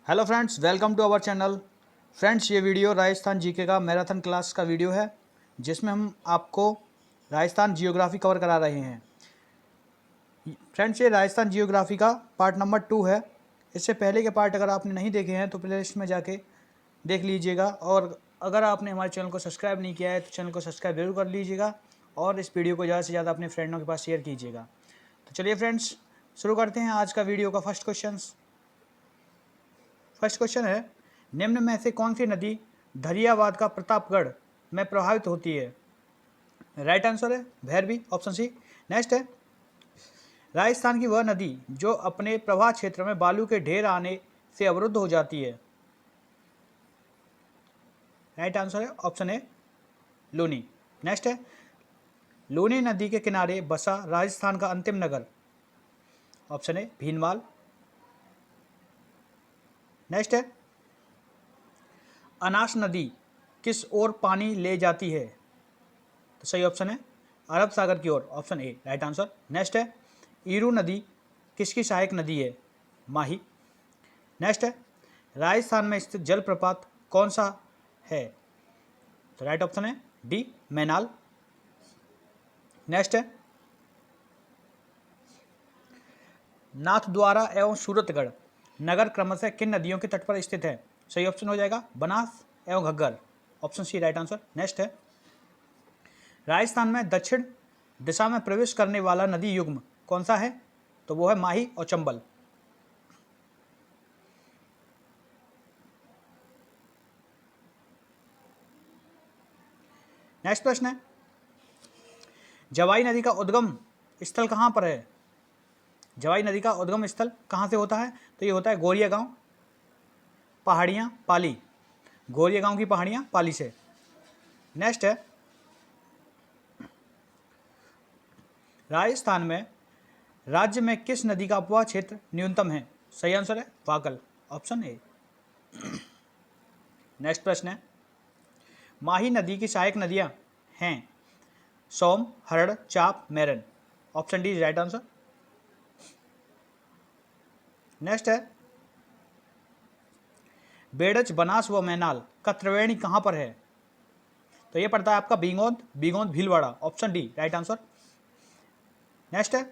Hello friends, welcome to our channel. Friends, ये video Rajasthan GK का marathon class का video है, जिसमें हम आपको राजस्थान जियोग्राफी कवर करा रहे हैं। फ्रेंड्स, ये राजस्थान जियोग्राफी का पार्ट नंबर 2 है। इससे पहले के पार्ट अगर आपने नहीं देखे हैं तो प्लेलिस्ट में जाके देख लीजिएगा, और अगर आपने हमारे चैनल को सब्सक्राइब नहीं किया है तो चैनल को सब्सक्राइब जरूर कर लीजिएगा और इस वीडियो को ज़्यादा से ज़्यादा अपने फ्रेंडों के पास शेयर कीजिएगा। तो चलिए फ्रेंड्स, शुरू करते हैं आज का वीडियो का फर्स्ट क्वेश्चन है, निम्न में से कौन सी नदी धरियावाद का प्रतापगढ़ में प्रभावित होती है? राइट आंसर है भैरवी, ऑप्शन सी। नेक्स्ट है, राजस्थान की वह नदी जो अपने प्रवाह क्षेत्र में बालू के ढेर आने से अवरुद्ध हो जाती है? राइट आंसर है ऑप्शन ए, लूनी। नेक्स्ट है, लूनी नदी के किनारे बसा राजस्थान का अंतिम नगर? Option A, Bhinmal. नेक्स्ट है, अनास नदी किस ओर पानी ले जाती है? तो सही ऑप्शन है अरब सागर की ओर, option A, right answer. Next है, ईरू नदी किसकी सहायक नदी है? माही। नेक्स्ट है, राजस्थान में स्थित जलप्रपात कौन सा है? तो राइट ऑप्शन है डी, मैनाल। नेक्स्ट है, नाथद्वारा एवं सूरतगढ़ नगर क्रमशः किन नदियों के तट पर स्थित है? सही ऑप्शन हो जाएगा बनास एवं Ghaggar, option C, right answer. Next है, राजस्थान में दक्षिण दिशा में प्रवेश करने वाला नदी युग्म कौन सा है? तो वो है माही और चंबल। नेक्स्ट प्रश्न है, जवाई नदी का उद्गम स्थल कहाँ पर है? जवाई नदी का उद्गम स्थल कहाँ से होता है? तो ये होता है गोरिया गांव, पहाड़ियाँ, पाली। गोरिया गांव की पहाड़ियाँ पाली से। नेक्स्ट है, राजस्थान में राज्य में किस नदी का अपवाह क्षेत्र न्यूनतम है? सही आंसर है वाकल, ऑप्शन ए। नेक्स्ट प्रश्न है, माही नदी की सहायक नदियां हैं सोम, हरड़, चाप, मेरन, option D, right answer. Next है, बेड़च, बनास व मैनाल का त्रिवेणी कहां पर है? तो ये पड़ता है आपका Bigod, Bigod Bhilwara, option D, right answer. Next है,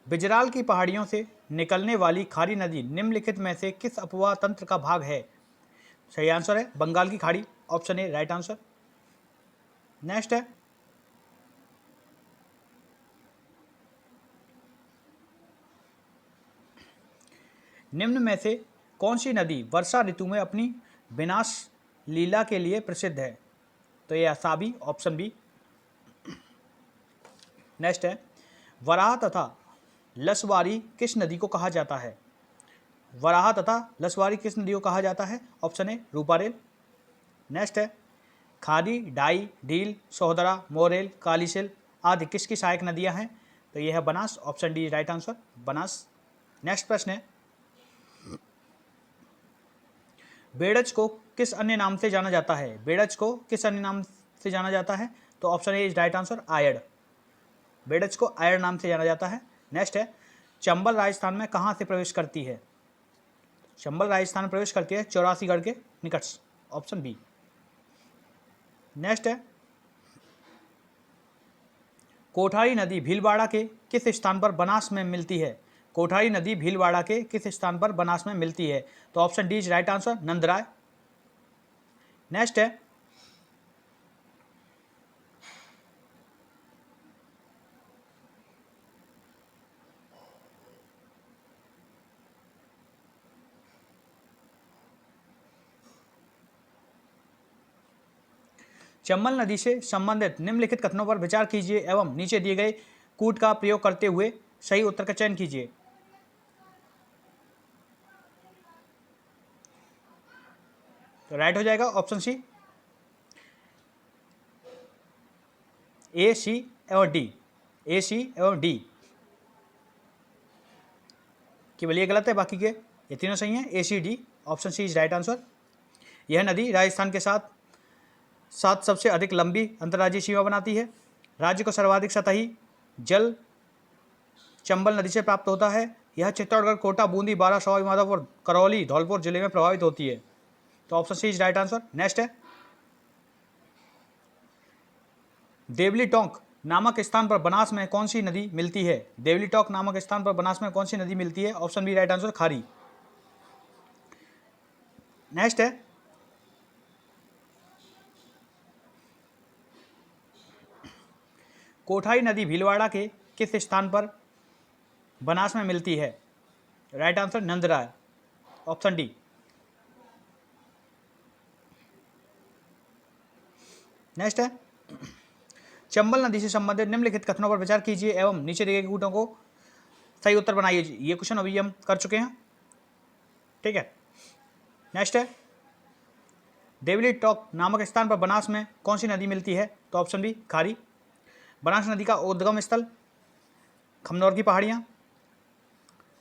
बिजराल की पहाड़ियों से निकलने वाली खारी नदी निम्नलिखित में से किस अपवाह तंत्र का भाग है? सही आंसर है बंगाल की खाड़ी, option A, right answer. Next है, निम्न में से कौन सी नदी वर्षा ऋतु में अपनी विनाश लीला के लिए प्रसिद्ध है? तो ये असाबी, ऑप्शन बी। नेक्स्ट है, वराह तथा लसवारी किस नदी को कहा जाता है? वराह तथा लसवारी किस नदी को कहा जाता है? ऑप्शन ए, रूपारेल। नेक्स्ट है, खारी, die, deal, Sohdra, Morel, Kalisil आदि किसकी सहायक नदियां हैं? तो यह है Banas, option D, right answer, Banas. Next प्रश्न है, बेड़च को किस अन्य नाम से जाना जाता है? बेड़च को किस अन्य नाम से जाना जाता है? तो option A is right answer, Ayad. Berach को आयड़ नाम से जाना जाता है। नेक्स्ट है, चंबल राजस्थान में कहाँ से प्रवेश करती है? चंबल राजस्थान में प्रवेश करती है चौरासीगढ़ के निकट, ऑप्शन बी। नेक्स्ट है, कोठारी नदी भीलवाड़ा के किस स्थान पर बनास में मिलती है? कोठारी नदी भीलवाड़ा के किस स्थान पर बनास में मिलती है? तो option D is right answer, Nandrai. Next है, चंबल नदी से संबंधित निम्नलिखित कथनों पर विचार कीजिए एवं नीचे दिए गए कूट का प्रयोग करते हुए सही उत्तर का चयन कीजिए। तो राइट हो जाएगा ऑप्शन सी, ए, सी एवं डी। ए, सी एवं डी केवल ये गलत है, बाकी के ये तीनों सही हैं। A, C, D, option C is right answer. यह नदी राजस्थान के साथ साथ सबसे अधिक लंबी अंतर्राज्यीय सीमा बनाती है। राज्य को सर्वाधिक सतही जल चंबल नदी से प्राप्त होता है। यह चित्तौड़गढ़, कोटा, बूंदी, बारा, सवाई माधोपुर, करौली, धौलपुर जिले में प्रभावित होती है। तो option C is right answer. Next है, देवली टोंक नामक स्थान पर बनास में कौन सी नदी मिलती है? देवली टोंक नामक स्थान पर बनास में कौन सी नदी मिलती है? ऑप्शन बी राइट आंसर, खारी। नेक्स्ट है, कोठाई नदी भीलवाड़ा के किस स्थान पर बनास में मिलती है? Right answer, Nandrai. Option D. Next है, चंबल नदी से संबंधित निम्नलिखित कथनों पर विचार कीजिए एवं नीचे दिए गए कूटों को सही उत्तर बनाइए। ये क्वेश्चन अभी हम कर चुके हैं, ठीक है। नेक्स्ट है, देवली टोंक नामक स्थान पर बनास में कौन सी नदी मिलती है? तो ऑप्शन बी, खारी। बनास नदी का उद्गम स्थल खमनौर की पहाड़ियाँ।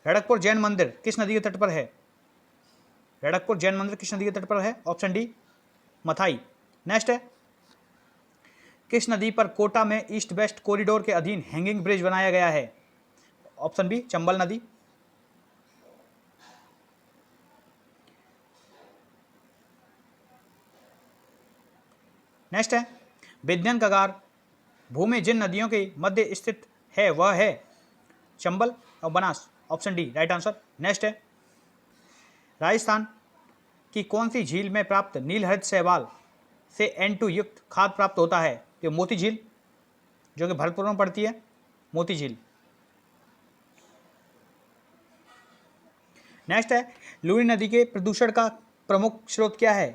रड़कपुर जैन मंदिर किस नदी के तट पर है? रड़कपुर जैन मंदिर किस नदी के तट पर है? Option D, Mathai. नेक्स्ट है, किस नदी पर कोटा में ईस्ट वेस्ट कॉरिडोर के अधीन हैंगिंग ब्रिज बनाया गया है? ऑप्शन बी, चंबल नदी। नेक्स्ट है, विद्यन कगार भूमि जिन नदियों के मध्य स्थित है वह है चंबल और Banas. Option D right answer. Next है, राजस्थान की कौन सी झील में प्राप्त नीलहरित शैवाल से N2 युक्त खाद प्राप्त होता है? तो मोती झील, जो कि भरतपुर में पड़ती है, मोती झील। नेक्स्ट है, लूनी नदी के प्रदूषण का प्रमुख स्रोत क्या है?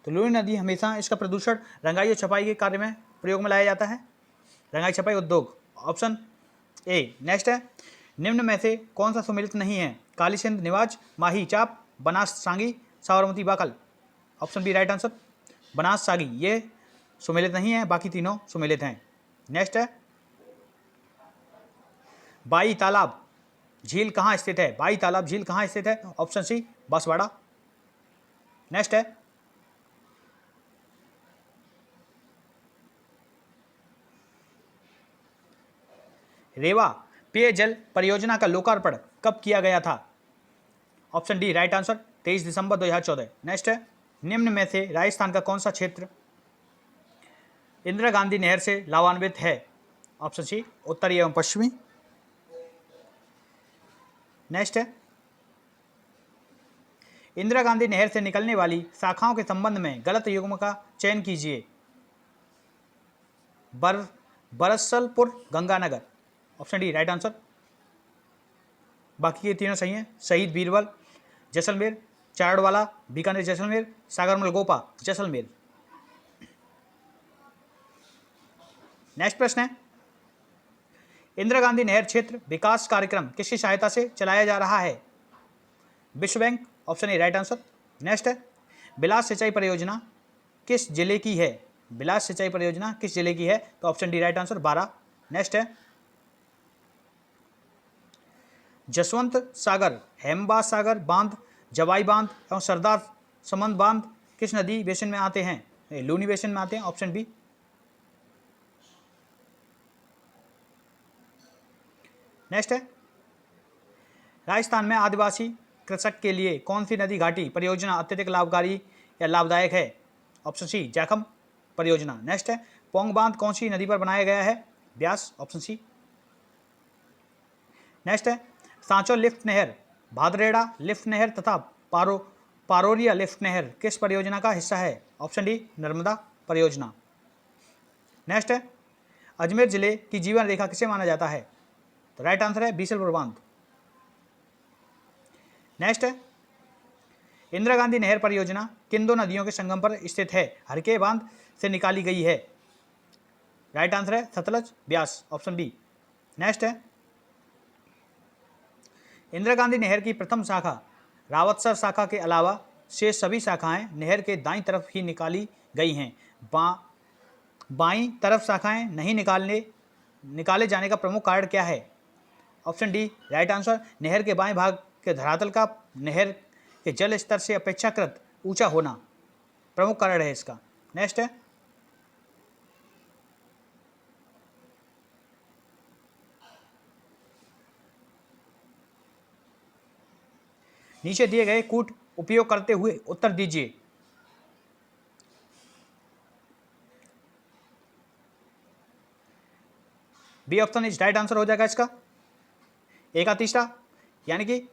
तो लूनी नदी हमेशा इसका प्रदूषण रंगाई और छपाई के कार्य में प्रयोग में लाया जाता है, रंगाई छपाई उद्योग। Option A. नेक्स्ट है, निम्न में से कौन सा सुमेलित नहीं है? काली सिंध, निवाज, माही, Chap, Banas, Sangi, Sabarmati, Bakal. Option B right answer, Banas, Sagi ये सुमेलित नहीं है, बाकी तीनों सुमेलित हैं। नेक्स्ट है, बाई तालाब झील कहाँ स्थित है? बाई तालाब झील कहाँ स्थित है? Option C, Banswara. नेक्स्ट है, रेवा पेयजल परियोजना का लोकार्पण कब किया गया था? ऑप्शन डी राइट आंसर, 23 दिसंबर 2014। नेक्स्ट है, निम्न में से राजस्थान का कौन सा क्षेत्र इंदिरा गांधी नहर से लाभान्वित है? ऑप्शन सी, उत्तरी एवं पश्चिमी। नेक्स्ट है, इंदिरा गांधी नहर से निकलने वाली शाखाओं के संबंध में गलत युग्म का चयन कीजिए। Barsalpur, Ganganagar. Option D right answer, बाकी के तीनों सही हैं। शहीद बीरबल, जैसलमेर, चारडवाला, बीकानेर, जैसलमेर, सागरमल गोपा, जैसलमेर। नेक्स्ट प्रश्न है, इंदिरा गांधी नहर क्षेत्र विकास कार्यक्रम किसकी सहायता से चलाया जा रहा है? विश्व bank. Option A right answer. Next है, बिलास सिंचाई परियोजना किस जिले की है? बिलास सिंचाई परियोजना किस जिले की है? तो option D right answer, 12। Next है, जसवंत सागर, हेमबास सागर बांध, जवाई बांध एवं सरदार समंद बांध किस नदी बेसिन में आते हैं? लूनी बेसिन में आते हैं। Option B. नेक्स्ट है, राजस्थान में आदिवासी कृषक के लिए कौन सी नदी घाटी परियोजना अत्यधिक लाभकारी या लाभदायक है? ऑप्शन सी, जैखम परियोजना। नेक्स्ट है, पोंग बांध कौन सी नदी पर बनाया गया है? ब्यास। Option C. नेक्स्ट है, सांचो लिफ्ट नहर, भादरेड़ा लिफ्ट नहर तथा पारोरिया लिफ्ट नहर किस परियोजना का हिस्सा है? ऑप्शन डी, नर्मदा परियोजना। नेक्स्ट है, अजमेर जिले की जीवन रेखा किसे माना जाता है? तो राइट आंसर है, बीसलपुर बांध। नेक्स्ट है, इंदिरा गांधी नहर परियोजना किन दो नदियों के संगम पर स्थित है? हरके बांध से निकाली गई है। राइट आंसर है, Sutlej, Beas. Option B. Next है, इंदिरा गांधी नहर की प्रथम शाखा रावतसर शाखा के अलावा शेष सभी शाखाएं नहर के दाईं तरफ ही निकाली गई हैं। बाईं तरफ शाखाएं नहीं निकाले जाने का प्रमुख कारण क्या है? ऑप्शन डी राइट आंसर, नहर के बाएं भाग के धरातल का नहर के जल स्तर से अपेक्षाकृत ऊंचा होना प्रमुख कारण है इसका। नेक्स्ट है, नीचे दिए गए कूट उपयोग करते हुए उत्तर दीजिए। B option is right answer हो जाएगा इसका। ए का तीसरा यानी कि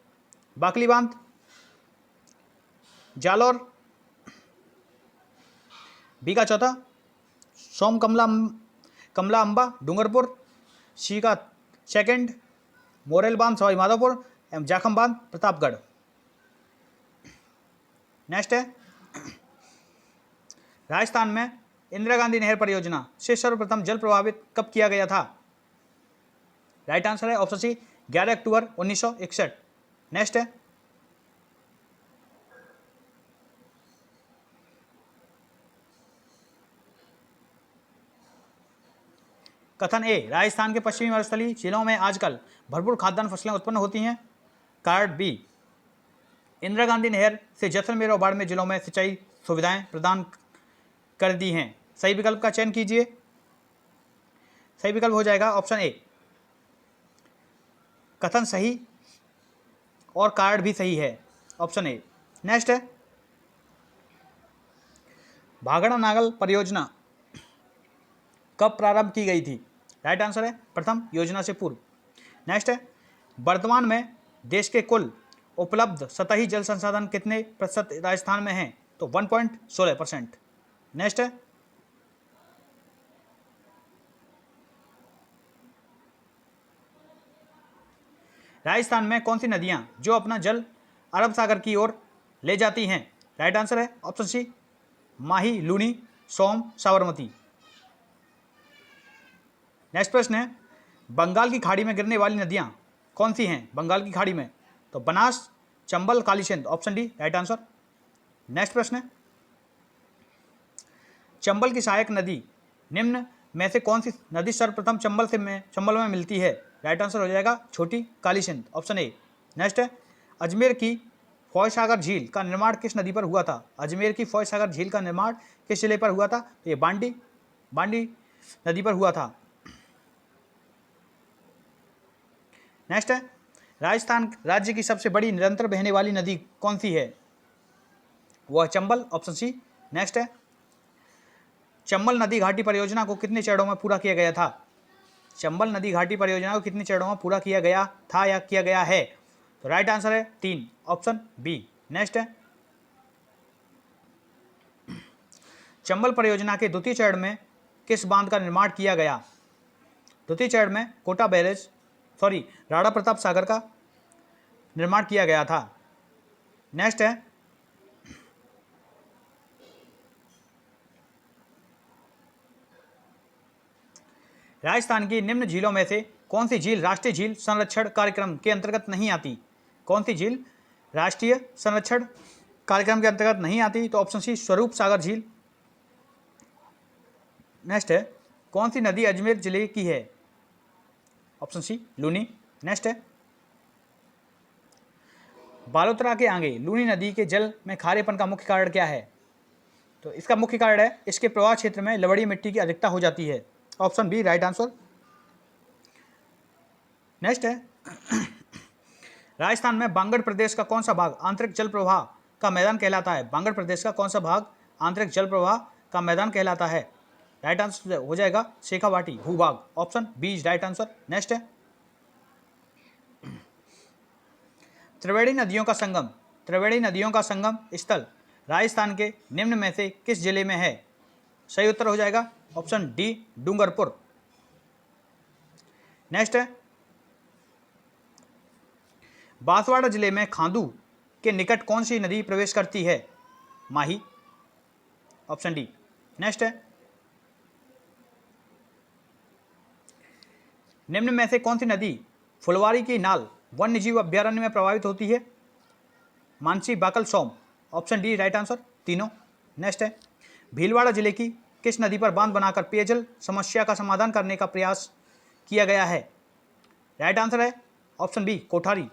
बाकली बांध, जालौर। बी का चौथा सोम कमला अंबा डूंगरपुर। सी का सेकंड मोरेल बांध सवाई माधोपुर एवं जाखम बांध प्रतापगढ़। नेक्स्ट है राजस्थान में इंदिरा गांधी नहर परियोजना से सर्वप्रथम जल प्रभावित कब किया गया था? राइट आंसर है ऑप्शन सी 11 अक्टूबर 1961। नेक्स्ट है कथन ए राजस्थान के पश्चिमी मरुस्थलीय जिलों में आजकल भरपूर खाद्यान्न फसलें उत्पन्न होती हैं। कार्ड बी इंदिरा गांधी नहर से जैसलमेर और बाड़मेर जिलों में सिंचाई सुविधाएं प्रदान कर दी हैं। सही विकल्प का चयन कीजिए। सही विकल्प हो जाएगा ऑप्शन ए। कथन सही और कार्ड भी सही है, ऑप्शन ए। नेक्स्ट है भागड़ा नागल परियोजना कब प्रारंभ की गई थी? राइट आंसर है प्रथम योजना से पूर्व। नेक्स्ट है वर्तमान में देश के कुल उपलब्ध सतही जल संसाधन कितने प्रतिशत राजस्थान में हैं? तो 1.16%। नेक्स्ट है राजस्थान में कौन सी नदियां जो अपना जल अरब सागर की ओर ले जाती हैं? राइट आंसर है ऑप्शन सी माही, लूनी, सोम, साबरमती। नेक्स्ट प्रश्न है बंगाल की खाड़ी में गिरने वाली नदियां कौन सी हैं बंगाल की खाड़ी में? तो Banas, Chambal, Kalisindh, option D right answer. Next प्रश्न है चंबल की सहायक नदी निम्न में से कौन सी नदी सर्वप्रथम चंबल में मिलती है? राइट आंसर हो जाएगा छोटी कालीसिंध, ऑप्शन ए। नेक्स्ट है अजमेर की फौज सागर झील का निर्माण किस नदी पर हुआ था? अजमेर की फौज सागर झील का निर्माण किस जिले पर हुआ था? तो ये बांडी नदी पर हुआ था। नेक्स्ट है राजस्थान राज्य की सबसे बड़ी निरंतर बहने वाली नदी कौन सी है? वह चंबल, ऑप्शन सी। नेक्स्ट है चंबल नदी घाटी परियोजना को कितने चरणों में पूरा किया गया था? चंबल नदी घाटी परियोजना को कितने चरणों में पूरा किया गया था या किया गया है? तो राइट आंसर है 3, ऑप्शन बी। नेक्स्ट है चंबल परियोजना के द्वितीय चरण में किस बांध का निर्माण किया गया? द्वितीय चरण में कोटा बैरेज राणा प्रताप सागर का निर्माण किया गया था। नेक्स्ट है राजस्थान की निम्न झीलों में से कौन सी झील राष्ट्रीय झील संरक्षण कार्यक्रम के अंतर्गत नहीं आती? कौन सी झील राष्ट्रीय संरक्षण कार्यक्रम के अंतर्गत नहीं आती? तो ऑप्शन सी स्वरूप सागर झील। नेक्स्ट है कौन सी नदी अजमेर जिले की है? Option C Luni. नेक्स्ट है बालोतरा के आगे लूनी नदी के जल में खारेपन का मुख्य कारण क्या है? तो इसका मुख्य कारण है इसके प्रवाह क्षेत्र में लवणीय मिट्टी की अधिकता हो जाती है, option B right answer. Next है राजस्थान में बांगड़ प्रदेश का कौन सा भाग आंतरिक जल प्रवाह का मैदान कहलाता है? बांगड़ प्रदेश का कौन सा भाग आंतरिक जल प्रवाह का मैदान कहलाता है? राइट आंसर हो जाएगा शेखावाटी भूभाग, option B is right answer. Next है त्रिवेणी नदियों का संगम स्थल राजस्थान के निम्न में से किस जिले में है? सही उत्तर हो जाएगा ऑप्शन डी डूंगरपुर। नेक्स्ट है बांसवाड़ा जिले में खांदू के निकट कौन सी नदी प्रवेश करती है? माही, ऑप्शन डी। नेक्स्ट है निम्न में से कौन सी नदी फुलवारी की नाल वन्यजीव अभ्यारण्य में प्रभावित होती है? मानसी, बाकल, सोम, ऑप्शन डी राइट आंसर तीनों। नेक्स्ट है भीलवाड़ा जिले की किस नदी पर बांध बनाकर पेयजल समस्या का समाधान करने का प्रयास किया गया है? राइट आंसर है ऑप्शन बी कोठारी।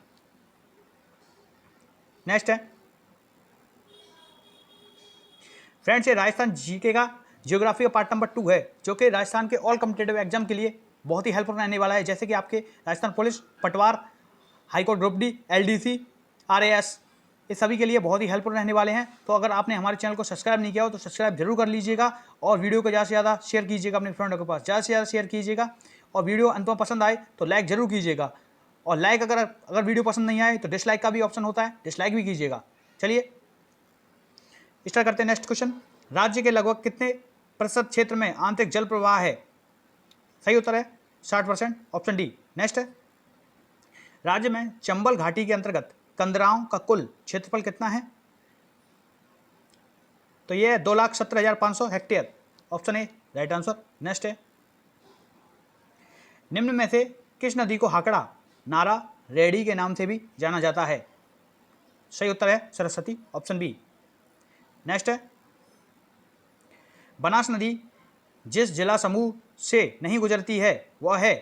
नेक्स्ट है फ्रेंड्स ये राजस्थान जीके का ज्योग्राफी का पार्ट नंबर 2 है जो कि राजस्थान के ऑल कॉम्पिटेटिव एग्जाम के लिए बहुत ही हेल्पफुल रहने वाला है, जैसे कि आपके राजस्थान पुलिस, पटवार, high court group D, LDC, RAS, ये सभी के लिए बहुत ही हेल्पफुल रहने वाले हैं। तो अगर आपने हमारे चैनल को सब्सक्राइब नहीं किया हो तो सब्सक्राइब जरूर कर लीजिएगा और वीडियो को ज़्यादा से ज़्यादा शेयर कीजिएगा अपने फ्रेंडों के पास, ज़्यादा से ज़्यादा शेयर कीजिएगा। और वीडियो अंत में पसंद आए तो लाइक जरूर कीजिएगा, और लाइक अगर वीडियो पसंद नहीं आए तो डिसलाइक का भी ऑप्शन होता है, डिसलाइक भी कीजिएगा। चलिए स्टार्ट करते हैं नेक्स्ट क्वेश्चन। राज्य के लगभग कितने प्रतिशत क्षेत्र में आंतरिक जल प्रवाह है? सही उत्तर है 60%, ऑप्शन डी। नेक्स्ट है, राज्य में चंबल घाटी के अंतर्गत कंदराओं का कुल क्षेत्रफल कितना है? तो ये 2,17,500 hectare, option A right answer. Next है, निम्न में से किस नदी को हाकड़ा, नारा, रेडी के नाम से भी जाना जाता है? सही उत्तर है सरस्वती, ऑप्शन बी। नेक्स्ट है, बनास नदी जिस जिला समूह से नहीं गुजरती है वह है?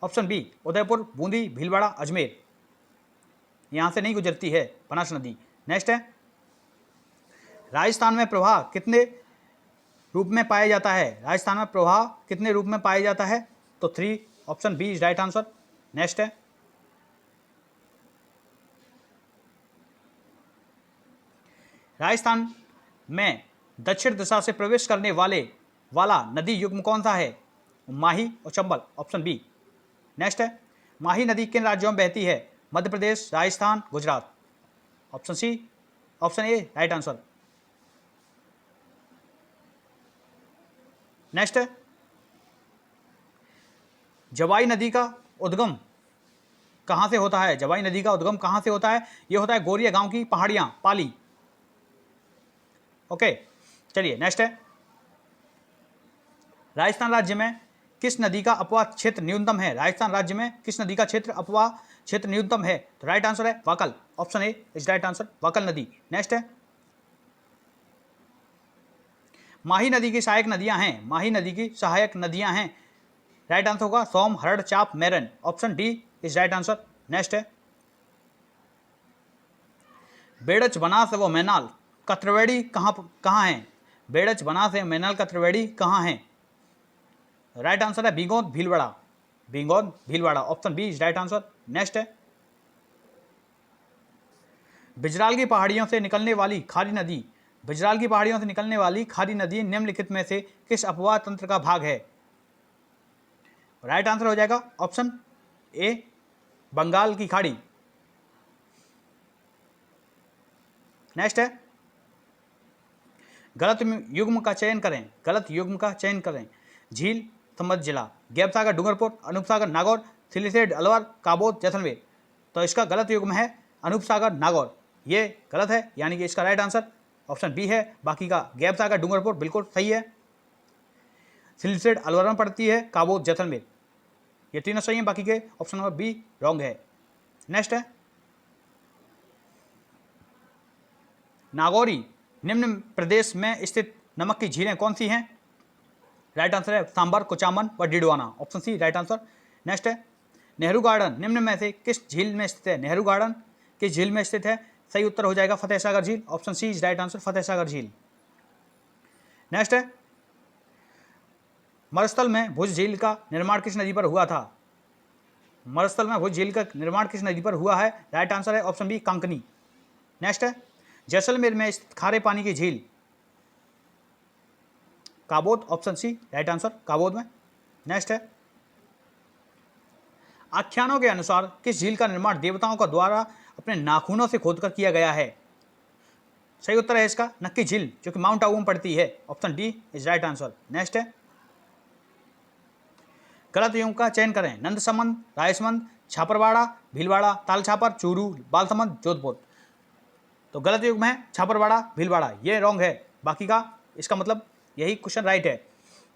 Option B Udaipur, Bundi, Bhilwara, Ajmer. यहां से नहीं गुजरती है बनास नदी। नेक्स्ट है, राजस्थान में प्रवाह कितने रूप में पाया जाता है? राजस्थान में प्रवाह कितने रूप में पाया जाता है? तो 3, option B is right answer. Next है, राजस्थान में दक्षिण दिशा से प्रवेश करने वाला नदी युग्म कौन सा है? माही और चंबल, ऑप्शन बी। नेक्स्ट है, माही नदी किन राज्यों में बहती है? Madhya Pradesh, Rajasthan, Gujarat, option C, option A right answer. Next है, जवाई नदी का उद्गम कहां से होता है? जवाई नदी का उद्गम कहां से होता है? यह होता है गोरिया गांव की पहाड़ियां, पाली। ओके, चलिए नेक्स्ट है, राजस्थान राज्य में किस नदी का अपवाह क्षेत्र न्यूनतम है? राजस्थान राज्य में किस नदी का अपवाह क्षेत्र न्यूनतम है? तो राइट आंसर है Wakal, option A is right answer, Wakal नदी। नेक्स्ट है, माही नदी की सहायक नदियां हैं, माही नदी की सहायक नदियां हैं, राइट आंसर होगा सोम, हरड़, चाप, मेरन, option D is right answer. Next है, बेड़च, बनास व मैनाल का त्रिवेणी कहाँ है? बेड़च, बनास एवं मैनाल का त्रिवेणी कहाँ है? राइट आंसर है Bigod, Bhilwara, Bigod, Bhilwara, option B is right answer. Next है, बिजराल की पहाड़ियों से निकलने वाली खारी नदी, बिजराल की पहाड़ियों से निकलने वाली खारी नदी निम्नलिखित में से किस अपवाह तंत्र का भाग है? राइट आंसर हो जाएगा ऑप्शन ए बंगाल की खाड़ी। नेक्स्ट है, गलत युग्म का चयन करें, गलत युग्म का चयन करें। झील, संबंध जिला, गैबसागर, डूंगरपुर, अनूपसागर, नागौर, सिलीसेड, अलवर, काबोद, जैसलमेर। तो इसका गलत युग्म है अनूपसागर, नागौर, ये गलत है, यानी कि इसका राइट आंसर ऑप्शन बी है। बाकी का गैबसागर, डूंगरपुर बिल्कुल सही है, सिलीसेड अलवर में पड़ती है, काबोद, जैसलमेर, ये तीनों सही हैं, बाकी के ऑप्शन नंबर बी रॉन्ग है। नेक्स्ट है, नागौरी निम्न प्रदेश में स्थित नमक की झीलें कौन सी हैं? राइट आंसर है सांबर, कुचामन व Didwana, option C right answer. Next है, नेहरू गार्डन निम्न में से किस झील में स्थित है? नेहरू गार्डन किस झील में स्थित है? सही उत्तर हो जाएगा फतेह सागर झील, option C is right answer, Fateh Sagar झील। नेक्स्ट है, मरुस्थल में भुज झील का निर्माण किस नदी पर हुआ था? मरुस्थल में भुज झील का निर्माण किस नदी पर हुआ है? राइट आंसर है ऑप्शन बी कांकनी। नेक्स्ट है, जैसलमेर में स्थित खारे पानी की झील, Cabo de, option C right answer, Cabo de में। नेक्स्ट है, आख्यानों के अनुसार किस झील का निर्माण देवताओं का द्वारा अपने नाखूनों से खोदकर किया गया है? सही उत्तर है इसका नक्की झील, जो कि माउंट आबू में पड़ती है, option D is right answer. Next है, गलत युग्म का चयन करें। नंदसमंद, रायसमंद, छापरवाड़ा, भीलवाड़ा, तालछापर, चूरू, बालसमंद, जोधपुर। तो गलत युग्म है छापरवाड़ा, भीलवाड़ा, ये रॉन्ग है, बाकी का इसका मतलब यही क्वेश्चन राइट है।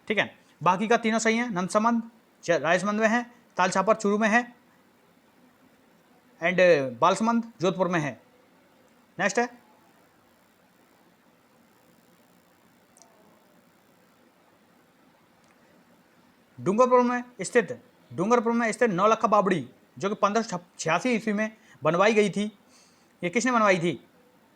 ठीक है, बाकी का तीनों सही है, नंदसमंद रायसमंद में है, तालछापर चूरू में है, एंड बालसमंद जोधपुर में है। नेक्स्ट है, डूंगरपुर में स्थित नौलखा बावड़ी, जो कि 1586 ईस्वी में बनवाई गई थी, ये किसने बनवाई थी?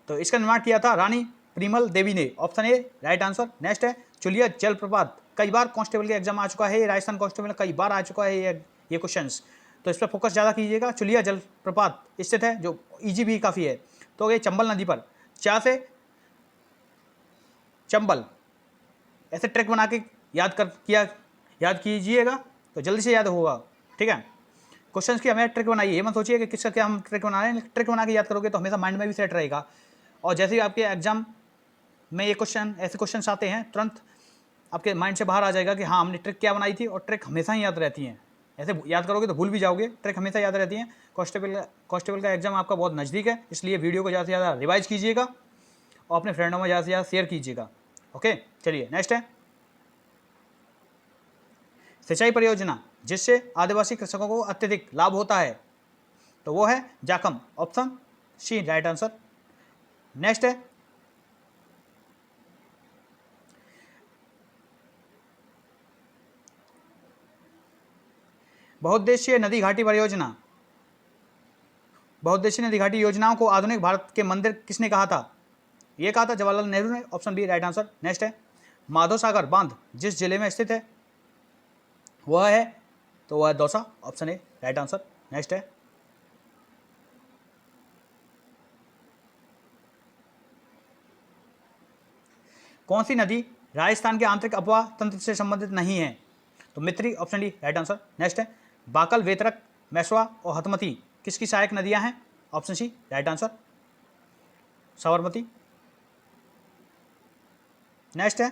तो इसका निर्माण किया था रानी परिमल देवी ने, option A right answer. Next है, चुलिया जलप्रपात, कई बार कांस्टेबल के एग्जाम आ चुका है, राजस्थान कांस्टेबल में कई बार आ चुका है ये क्वेश्चंस, तो इस पर फोकस ज़्यादा कीजिएगा। चुलिया जलप्रपात स्थित है, जो इजी भी काफ़ी है, तो ये चंबल नदी पर चा से चंबल ऐसे ट्रैक बना के याद कीजिएगा तो जल्दी से याद होगा। ठीक है, क्वेश्चन की हमें ट्रिक बनाइए, ये मत सोचिए कि किसका क्या हम ट्रिक बना रहे हैं। ट्रिक बना के याद करोगे तो हमेशा माइंड में भी सेट रहेगा। और जैसे ही आपके एग्जाम में ये क्वेश्चन ऐसे क्वेश्चन आते हैं, तुरंत आपके माइंड से बाहर आ जाएगा कि हाँ हमने ट्रिक क्या बनाई थी। और ट्रिक हमेशा ही याद रहती हैं, ऐसे याद करोगे तो भूल भी जाओगे, ट्रिक हमेशा याद रहती हैं। कांस्टेबल का एग्जाम आपका बहुत नज़दीक है, इसलिए वीडियो को ज़्यादा से ज़्यादा रिवाइज कीजिएगा और अपने फ्रेंडों में ज़्यादा से ज़्यादा शेयर कीजिएगा। ओके, चलिए नेक्स्ट है सिंचाई परियोजना जिससे आदिवासी कृषकों को अत्यधिक लाभ होता है, तो वो है Jakham, option C right answer. Next है बहुउद्देशीय नदी घाटी परियोजना। बहुउद्देशीय नदी घाटी योजनाओं को आधुनिक भारत के मंदिर किसने कहा था? ये कहा था जवाहरलाल नेहरू ने, option B right answer. Next है माधव सागर बांध जिस जिले में स्थित है वह है, तो वह है Dausa, option A right answer. Next है कौन सी नदी राजस्थान के आंतरिक अपवाह तंत्र से संबंधित नहीं है? तो Mitri, option D right answer. Next है बाकल, वेतरक, मैसवा और हथमती किसकी सहायक नदियां हैं? Option C right answer, Sabarmati. Next है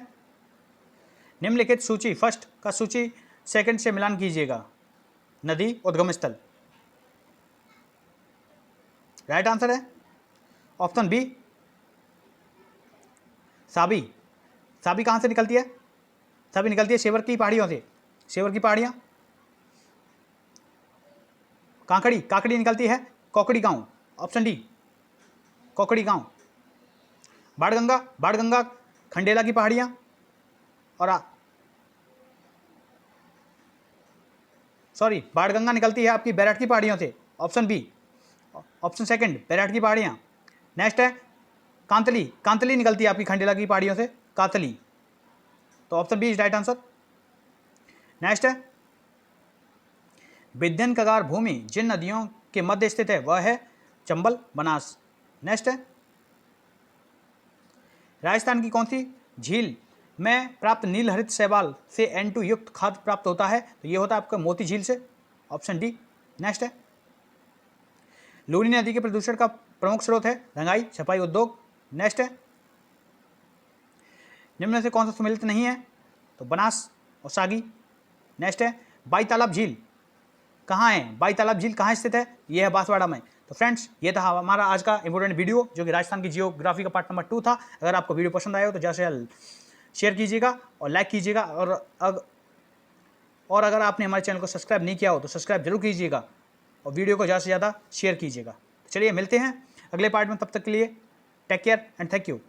निम्नलिखित सूची फर्स्ट का सूची सेकंड से मिलान कीजिएगा। नदी उद्गम स्थल, राइट आंसर है ऑप्शन बी साबी। साबी कहाँ से निकलती है? साबी निकलती है सेवर की पहाड़ियों से, सेवर की पहाड़ियाँ। काकड़ी, काकड़ी निकलती है कोकड़ी गांव, ऑप्शन डी कोकड़ी गांव। बाणगंगा, बाणगंगा खंडेला की पहाड़ियाँ और बाणगंगा निकलती है आपकी बैराट की पहाड़ियों से, option B, option second Bairath की पहाड़ियाँ। नेक्स्ट है कांतली, कांतली निकलती है आपकी खंडेला की पहाड़ियों से, कातली, तो option B is right answer. Next है विंध्यन कगार भूमि जिन नदियों के मध्य स्थित है वह है चंबल, बनास। नेक्स्ट है राजस्थान की कौन सी झील में प्राप्त नील हरित शैवाल से N2 युक्त खाद्य प्राप्त होता है? तो ये होता है आपका मोती झील से, ऑप्शन डी। नेक्स्ट है लूनी नदी के प्रदूषण का प्रमुख स्रोत है रंगाई, छपाई उद्योग। नेक्स्ट है निम्न में से कौन सा सम्मिलित नहीं है? तो बनास और सागी। नेक्स्ट है बाई तालाब झील कहाँ है? बाई तालाब झील कहाँ स्थित है? यह है बांसवाड़ा में। तो फ्रेंड्स ये था हमारा आज का इंपॉर्टेंट वीडियो जो कि राजस्थान की जियोग्राफी का पार्ट नंबर 2 था। अगर आपको वीडियो पसंद आया हो तो ज़्यादा से ज़्यादा शेयर कीजिएगा और लाइक कीजिएगा, और अगर आपने हमारे चैनल को सब्सक्राइब नहीं किया हो तो सब्सक्राइब जरूर कीजिएगा और वीडियो को ज़्यादा से ज़्यादा शेयर कीजिएगा। चलिए मिलते हैं अगले पार्ट में, तब तक के लिए take care and thank you.